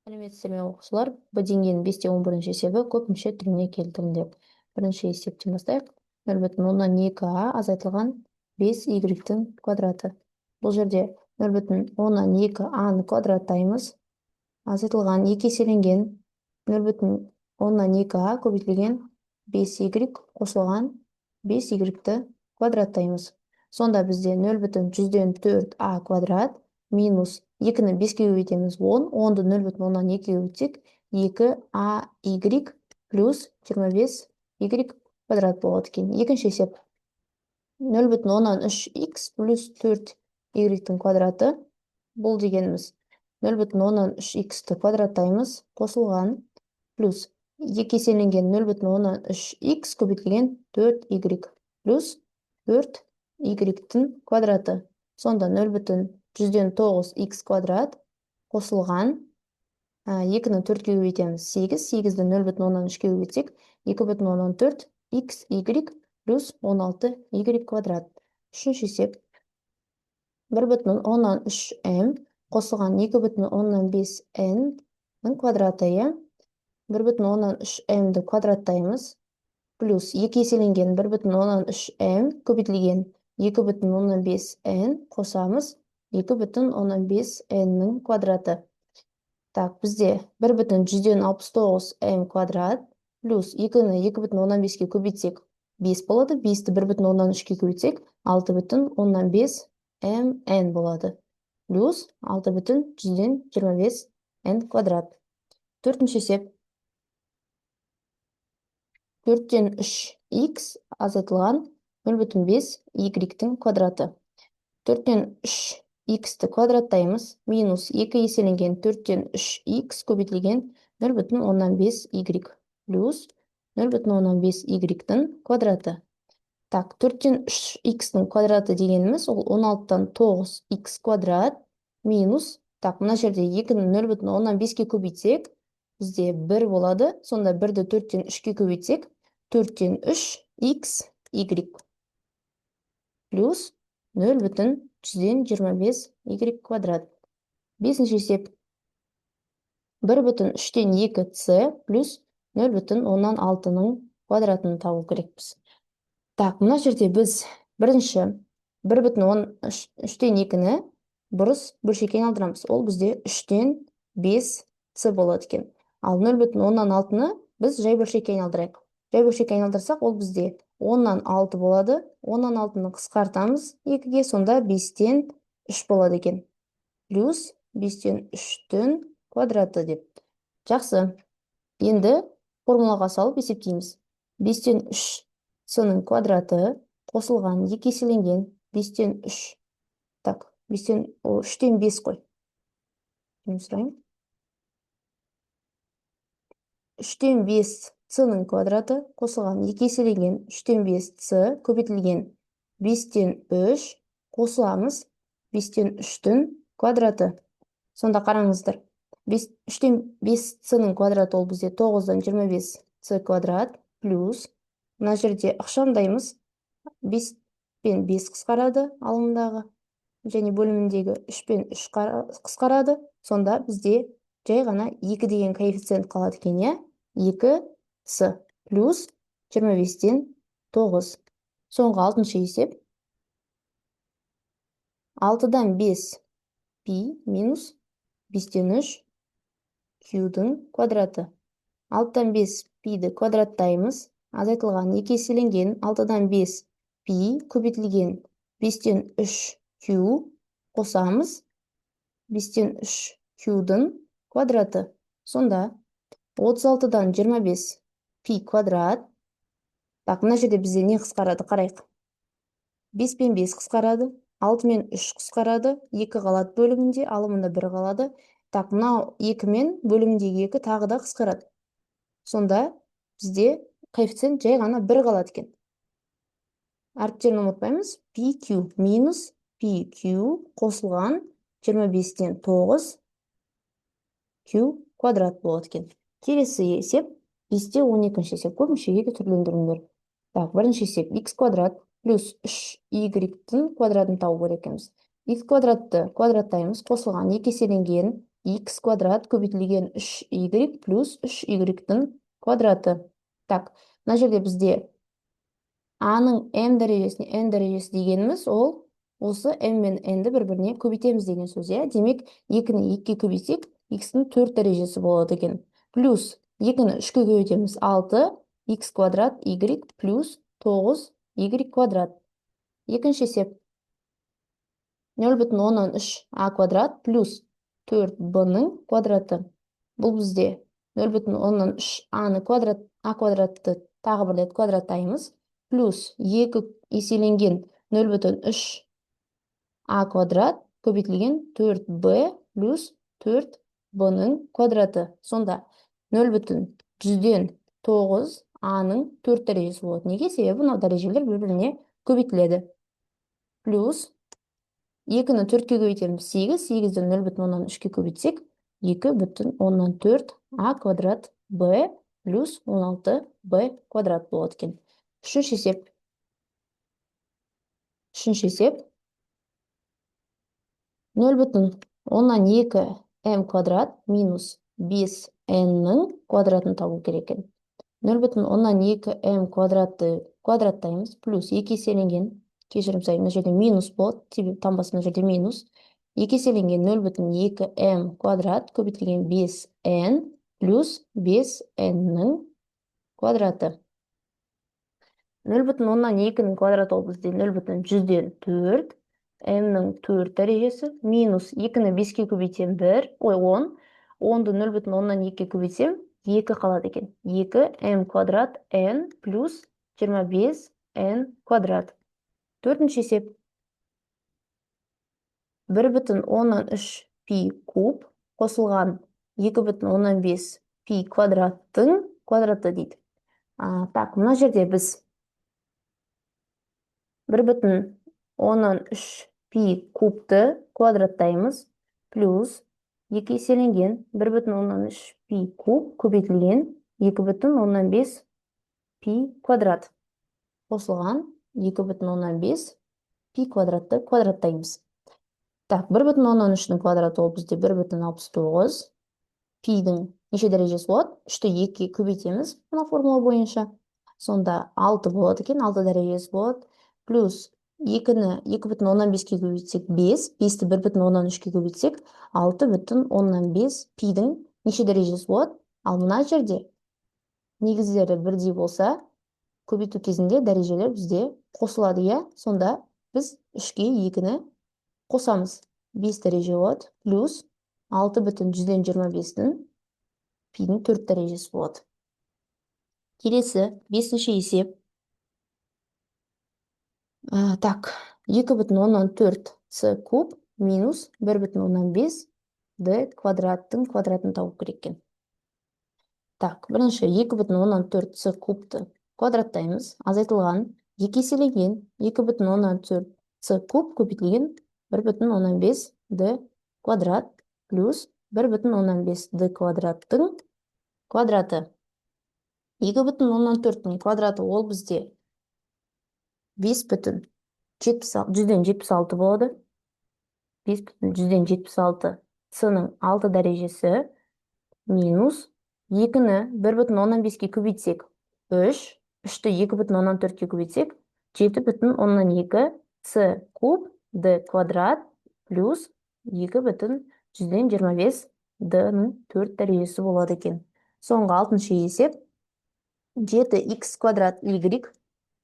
Сәлеметсіздер ме оқушылар? Б деңгейінің 5-11 есебі көпмүше түріне келтірілді. Бірінші есептен бастайық. 0,2а азайтылған 5y-тің квадраты. Бұл жерде 0,2аны квадраттаймыз. Азайтылған 2 еселенген 0,2а көбейтілген 5y қосылған 5y-ті квадраттаймыз. Сонда бізде 0,4а квадрат минус 2-ні 5-ке көбейтеміз 10, 10-ды 0,2-ге көбейтсек 2ay плюс 25y квадрат болады екен. Екінші есеп 0,3x плюс 4y-тің квадраты. Бұл дегеніміз 0,3x-ті квадраттаймыз, қосылған плюс 2 еселенген 0,3x көбейтілген 4y плюс 4y-тің квадраты. Сонда 0,9x квадрат қосылған 2-ні 4-ке көбейтеміз 8, 8-ді 0,3-ке көбейтсек 2,14xy плюс 16y квадрат. Үшінші есеп 1,3m қосылған 2,5n-ның квадраты. 1,3m-ді квадраттаймыз плюс 2 еселенген 1,3m көбейтілген 2,5n қосамыз 2,5n-ның квадраты. Так, бізде 1,169m квадрат плюс 2-ні 2,5-ке көбейтсек 5 болады, 5-ті 1,3-ке көбейтсек 6,5mn болады. Плюс 6,125n квадрат. Төртінші есеп 4-тен 3x азайтылған 0,5y-тің квадраты. 4-тен 3x-ті квадраттаймыз, минус 2 еселенген 4-тен 3x көбейтілген 0,5y плюс 0,5y-тің квадраты. Так, 4-тен 3x-тің квадраты дегеніміз ол 16-тан 9x квадрат минус, так, мына жерде 2-ні 0,5-ке көбейтсек, бізде 1 болады, сонда 1-ді 4-тен 3-ке көбейтсек, 4-тен 3xy плюс 0,125y квадрат. Бесінші есеп 1,3-тен 2c плюс 0,6-ның квадратын табу керекпіз. Так, мына жерде біз бірінші 1,3-тен 2-ні бұрыс бөлшекке айналдырамыз. Ол бізде 3-тен 5c болады екен. Ал 0,6-ны біз жай бөлшекке айналдырайық. Жай бөлшекке айналдырсақ, ол бізде 10-нан 6 болады. 10-нан 6-ны қысқартамыз 2-ге, сонда 5-тен 3 болады екен. Плюс 5-тен 3-тің квадраты деп. Жақсы. Енді формулаға салып есептейміз. 5-тен 3-ның квадраты қосылған 2 еселенген 5-тен 3. Так, 3-тен 5 қой. 3-тен 5c-ның квадраты қосылған 2 еселенген 3-тен 5c көбейтілген 5-тен 3 қосыламыз 5-тен 3-тің квадраты. Сонда қараңыздар. 3-тен 5c-ның квадраты ол бізде 9-дан 25c квадрат плюс, мына жерде ықшамдаймыз, 5 пен 5 қысқарады алымдағы, және бөліміндегі 3 пен 3 қысқарады. Сонда бізде жай ғана 2 деген коэффициент қалады екен, 2c плюс 25-тен 9. Соңғы 6-шы есеп 6-дан 5 пи минус 5-тен 3 q-дің квадраты. 6-дан 5 пиді квадраттаймыз, азайтылған 2 еселенген 6-дан 5 пи көбейтілген 5-тен 3 q қосамыз 5-тен 3 q-дің квадраты. Сонда 36-дан 25 пи квадрат. Так, мына жерде бізде не қысқарады, қарайық. 5 пен 5 қысқарады, 6 мен 3 қысқарады, 2 қалады бөлімінде, алымында 1 қалады. Так, мына 2 мен бөліміндегі 2 тағы да қысқарады. Сонда бізде коэффициент жай ғана 1 қалады екен. Әріптерін ұмытпаймыз. PQ минус PQ қосылған 25-тен 9 Q квадрат болады екен. Келесі есеп 5-те 12-ші есеп көпмүшеге түрлендіріңдер. Так, бірінші есеп x квадрат плюс 3y-тің квадратын табу керек екенбіз. X квадратты квадраттаймыз, қосылған 2 еселенген x квадрат көбейтілген 3y плюс 3y-тің квадраты. Так, мына жерде бізде a-ның m дәрежесіне n дәрежесі дегеніміз, ол осы m мен n-ді бір-біріне көбейтеміз деген сөз, иә? Демек, 2-ні 2-ге көбейтсек, x-ның 4 дәрежесі болады екен. Плюс 2-ні 3-ге көбейтеміз, 6, x квадрат y плюс 9 y квадрат. Екінші есеп 0,3 a квадрат плюс 4b-ның квадраты. Бұл бізде 0,3 a-ны a квадратты тағы бір рет квадраттаймыз. Плюс 2 еселенген 0,3 a квадрат көбейтілген 4b плюс 4b-ның квадраты. Сонда 0,100-ден 9 a-ның 4 дәрежесі болады. Неге? Себебі мынау дәрежелер бір-біріне көбейтіледі. Плюс 2-ні 4-ке көбейтеміз, 8, 8-ден 0,3-ке көбейтсек, 2,4 a квадрат b плюс 16b квадрат болады екен. Үшінші есеп 0,2 m квадрат минус 5n-ның квадратын табу керек екен. 0,2 m квадратты квадраттаймыз, плюс 2 еселенген, кешірім сұраймын, мына жерде минус болады, себебі таңбасы мына жерде минус. 2 еселенген 0,2 m квадрат көбейтілген 5n плюс 5n-ның квадраты. 0,2-ның квадраты ол бізде 0,100-ден 4, m-ның 4 дәрежесі, минус 2-ні 5-ке көбейтсем 10, 10-ды 0,2-ге көбейтсем 2 қалады екен. 2 m квадрат n плюс 25 n квадрат. Төртінші есеп 1,3 пи куб қосылған 2,15 пи квадраттың квадраты дейді. Так, мына жерде біз 1,3 пи кубты квадраттаймыз, плюс 2 еселенген 1,3 пи куб көбейтілген 2,15 пи квадрат. Қосылған 2,15 пи квадратты квадраттаймыз. Так, 1,3-ның квадраты ол бізде 1,69. Пидің неше дәрежесі болады? 3-ті 2-ге көбейтеміз мына формула бойынша. Сонда 6 болады екен, 6 дәрежесі болады. Плюс 2-ні 2,15-ге көбейтсек 5, 5-ті 1,3-ге көбейтсек 6,15 пидің неше дәрежесі болады? Ал мына жерде негіздері бірдей болса, көбейту кезінде дәрежелер бізде қосылады, иә? Сонда біз 3-ге 2-ні қосамыз. 5 дәреже болады, плюс 6,125-дің пидің 4 дәрежесі болады. Келесі, 5-ші есеп. Так, 2,4 с куб минус 1,15 d квадраттың квадратын тауып керек екен. Так, бірінші 2,4 с кубты квадраттаймыз. Азайтылған 2 еселенген 2,4 с куб көбейтілген 1,15 d квадрат плюс 1,15 d квадраттың квадраты. 2,4-ның квадраты ол бізде 5,176 болады. 5,176 с-ның 6 дәрежесі минус 2-ні 1,15-ге көбейтсек 3, 3-ті 2,4-ге көбейтсек 7,2 с куб d квадрат плюс 2,125 d-ның 4 дәрежесі болады екен. Соңғы 6-шы есеп 7x квадрат y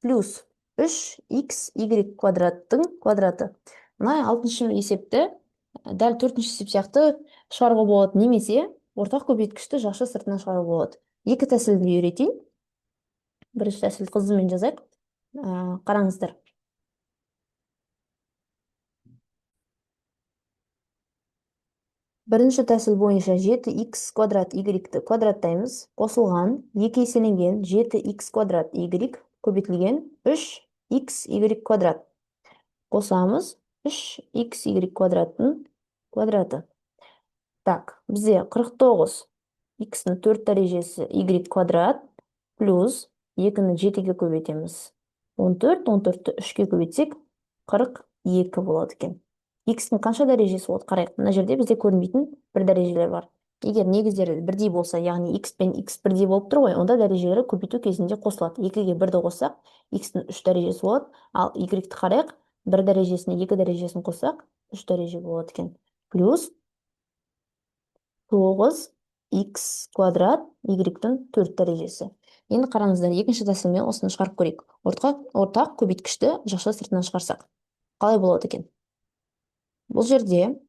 плюс 3xy квадраттың квадраты. Мына 6-шы есепті дәл 4-ші есеп сияқты шығаруға болады, немесе ортақ көбейткішті жақша сыртынан шығаруға болады. Екі тәсілді үйретейін. Бірінші тәсіл қызымен жазайық. Қараңыздар. Бірінші тәсіл бойынша 7x квадрат y-ті квадраттаймыз. Қосылған 2 еселенген 7x квадрат y көбейтілген 3xy квадрат. Қосамыз 3xy квадраттың квадраты. Так, бізде 49 x-ның 4 дәрежесі y квадрат плюс 2-ні 7-ге көбейтеміз. 14, 14-ті 3-ге көбейтсек 42 болады екен. x-тің қанша дәрежесі болады қарайық. Мына жерде бізде көрінбейтін бір дәрежелер бар. Егер негіздері бірдей болса, яғни x пен x бірдей болып тұр ғой, онда дәрежелері көбейту кезінде қосылады. 2-ге 1-ді қоссақ, x-тің 3 дәрежесі болады, ал y-ті қарайық, 1 дәрежесіне 2 дәрежесін қоссақ, 3 дәреже болады екен. Плюс 9x квадрат y-тің 4 дәрежесі. Енді қараңыздар, екінші тәсілмен осыны шығарып көрейік. Ортақ көбейткішті жақша сыртынан шығарсақ, қалай болады екен? Бұл жерде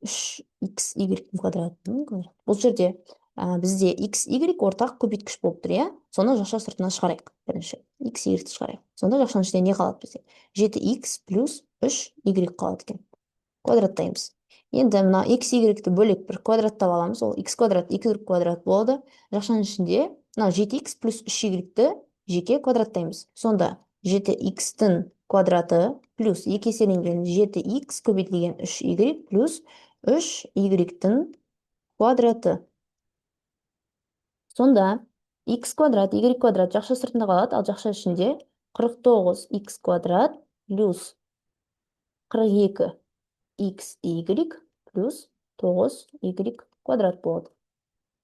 3xy квадраттың квадрат. Бұл жерде бізде xy ортақ көбейткіш болып тұр, иә? Соны жақша сыртынан шығарайық. Бірінші xy шығарайық. Сонда жақшаның ішінде не қалады бізде? 7x плюс 3y қалады екен. Квадраттаймыз. Енді мына xy-ті бөлек бір квадраттап аламыз. Ол x квадрат y квадрат болады. Жақшаның ішінде мына 7x плюс 3y-ті жеке квадраттаймыз. Сонда 7x-тің квадраты плюс 2 еселенген 7x көбейтілген 3y плюс 3y-тің квадраты. Сонда x квадрат, y квадрат жақша сыртында қалады, ал жақша ішінде 49x квадрат плюс 42xy плюс 9y квадрат болады.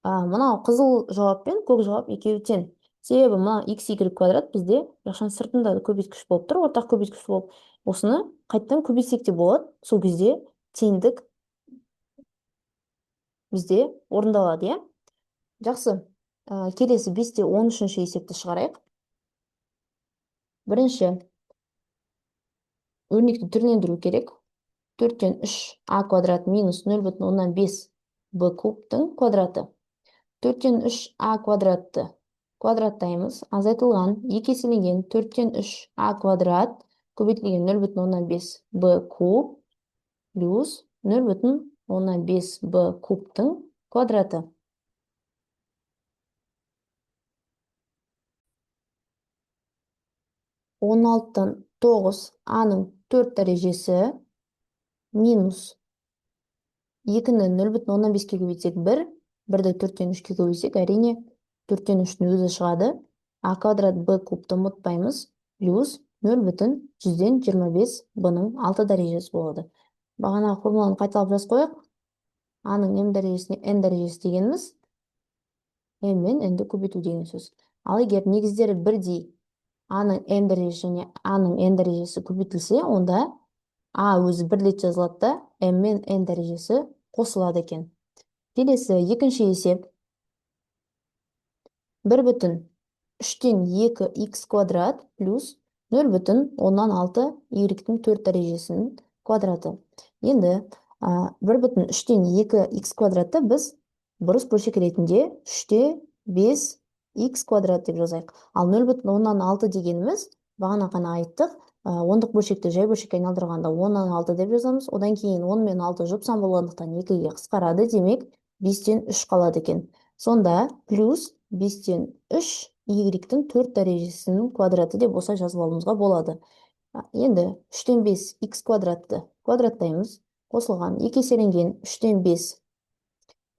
Мынау қызыл жауап пен көк жауап екеуі тең. Себебі мына xy квадрат бізде жақшаның сыртында көбейткіш болып тұр, ортақ көбейткіш болып. Осыны қайттан көбейтсек те болады. Сол кезде теңдік бізде орындалады, иә? Жақсы. Келесі 5-те 13-ші есепті шығарайық. Бірінші өрнекті түрлендіру керек. 4-тен 3а квадрат минус 0,5b кубтың квадраты. 4-тен 3а квадратты квадраттаймыз. Азайтылған 2 еселенген 4-тен 3а квадрат көбейтілген 0,5b куб плюс 0,5b кубтың квадраты. 16-тан 9а-ның 4 дәрежесі минус 2-ні 0,15-ке көбейтсек 1, 1-ді 4-тен 3-ке көбейтсек, әрине 4-тен 3-ні өзі шығады. А квадрат b кубты ұмытпаймыз, плюс 0,125 b-ның 6 дәрежесі болады. Бағана формуланы қайталап жаз қояқ. А-ның m дәрежесіне n дәрежесі дегеніміз, m мен n-ді көбейту деген сөз. Ал егер негіздері бірдей, А-ның m дәрежесі және А-ның n дәрежесі көбейтілсе, онда А өзі бірлет жазылады да, m мен n дәрежесі қосылады екен. Келесі екінші есеп. 1,3-тен 2x квадрат плюс 0,6 y-тің 4 дәрежесінің квадраты. Енді 1,3-тен 2x квадратты біз бұрыс бөлшек ретінде 3-те 5x квадрат деп жазайық. Ал 0,6 дегеніміз, бағана ғана айттық, ондық бөлшекті жай бөлшекке айналдырғанда 10-6 деп жазамыз. Одан кейін 10 мен 6 жұпсан болғандықтан 2-ге қысқарады, демек 5-тен 3 қалады екен. Сонда плюс 5-тен 3 y-тің 4 дәрежесінің квадраты деп осылай жазып алуымызға болады. Енді 3-тен 5 x квадратты квадраттаймыз. Қосылған 2 еселенген 3-тен 5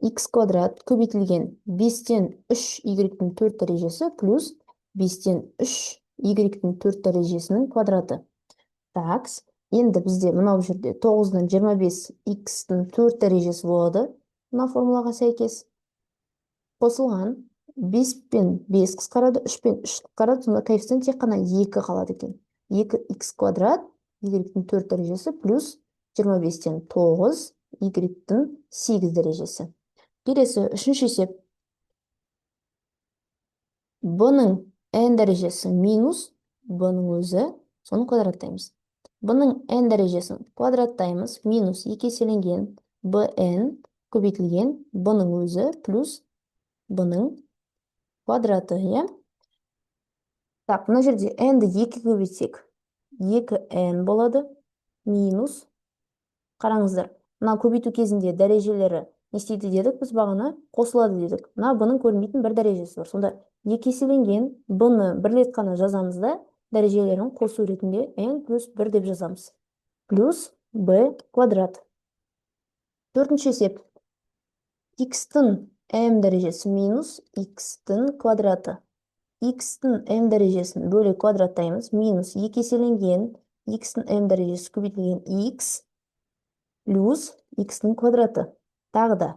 x квадрат көбейтілген 5-тен 3 y-тің 4 дәрежесі плюс 5-тен 3 y-тің 4 дәрежесінің квадраты. Такс, енді бізде мынау жерде 9-дан 25 x-тің 4 дәрежесі болады. Мына формулаға сәйкес. Қосылған 5 пен 5 қысқарады, 3 пен 3 қысқарады, сонда коэффициент тек қана 2 қалады екен. 2x квадрат y-тің 4 дәрежесі плюс 25-тен 9 y-тің 8 дәрежесі. Келесі үшінші есеп. b-ның n дәрежесі минус b-ның өзі, соны квадраттаймыз. b-ның n дәрежесін квадраттаймыз, минус 2 еселенген bn көбейтілген b-ның өзі плюс b-ның квадраты, иә? Так, мына жерде n-ді 2 көбейтсек 2n болады, минус, қараңыздар, мына көбейту кезінде дәрежелері не істейді дедік, біз бағана қосылады дедік. Мына b-ның көрінбейтін бір дәрежесі бар. Сонда 2 еселенген b-ны бірлет қана жазамыз да, дәрежелерін қосу ретінде n плюс 1 деп жазамыз. Плюс b квадрат. Төртінші есеп. x-тің m дәрежесі минус x-тің квадраты. x-тің m дәрежесін бөлек квадраттаймыз, минус 2 еселенген x'nin m дәрежесі көбейтілген x плюс x-ның квадраты. Тағы да,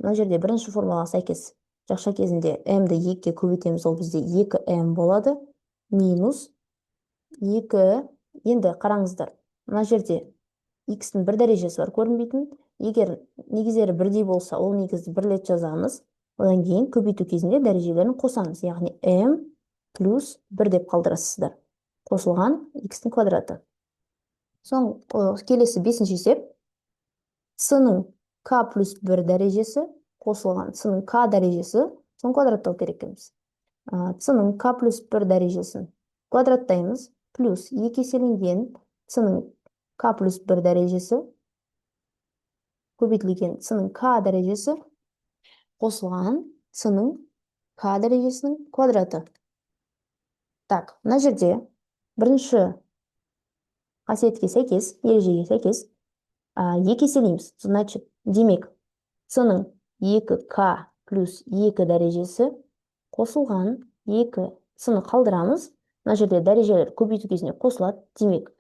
мына жерде бірінші формулаға сәйкес жақша кезінде m-ді 2-ге көбейтеміз, ол бізде 2m болады, минус 2, енді қараңыздар, мына жерде x-ның бір дәрежесі бар көрінбейтін, егер негіздері бірдей болса, ол негізді бірлет жазамыз, одан кейін көбейту кезінде дәрежелерін қосамыз, яғни m плюс 1 деп қалдырасыздар. Қосылған x-ның квадраты. Келесі 5-ші есеп. С-ның k плюс 1 дәрежесі қосылған с-ның k дәрежесі, соны квадраттау керекпіз. С-ның k плюс 1 дәрежесін квадраттаймыз, плюс 2 еселенген с-ның k плюс 1 дәрежесі көбейтілген с-ның k дәрежесі қосылған с-ның k дәрежесінің квадраты. Так, мына жерде бірінші қасиетке сәйкес, ережеге сәйкес 2 еселейміз. Значит, демек, с-ның 2k плюс 2 дәрежесі қосылған 2 с-ны қалдырамыз. Мына жерде дәрежелер көбейту кезінде қосылады. Демек,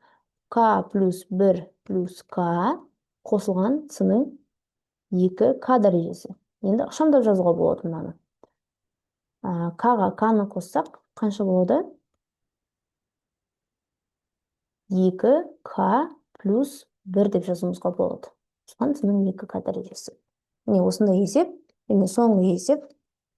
k плюс 1 плюс k қосылған с-ның 2k дәрежесі. Енді ықшамдап жазуға болады мынаны. K-ға k-ны қоссақ, қанша болады? 2k плюс 1 деп жазуымызға болады. Соған с-ның 2k дәрежесі. Міне осындай есеп, және соңғы есеп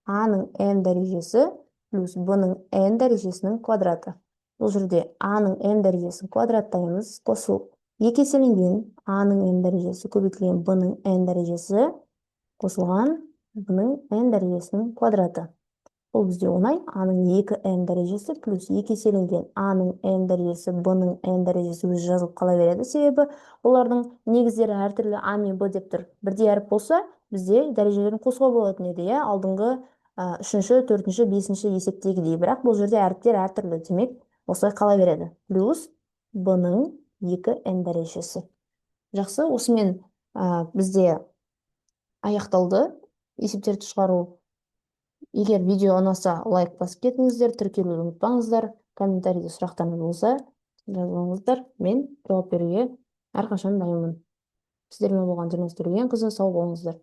a-ның m дәрежесі плюс b-ның n дәрежесінің квадраты. Бұл жерде a-ның m дәрежесін квадраттаймыз, қосылып 2 еселенген a-ның m дәрежесі көбейтілген b-ның n дәрежесі қосылған b-ның n дәрежесінің квадраты. Бұл бізде оңай, a-ның 2m дәрежесі плюс 2 еселенген a-ның m дәрежесі, b-ның n дәрежесі өзі жазылып қала береді, себебі олардың негіздері әртүрлі a мен b деп тұр. Бірдей әріп болса, бізде дәрежелерін қосуға болатын еді, алдыңғы 3-ші, 4-ші, 5-ші есептегідей, бірақ бұл жерде әріптер әртүрлі, демек, осылай қала береді. Плюс b-ның 2n дәрежесі. Жақсы, осымен бізде аяқталды есептерді шығару. Егер видео ұнаса, лайк басып кетіңіздер, тіркелуді ұмытпаңыздар, комментарийде сұрақтарыңыз болса, жазыңыздар, мен жауап беруге әрқашан дайынмын. Сіздермен болған Динас Төлегенқызы, сау болыңыздар.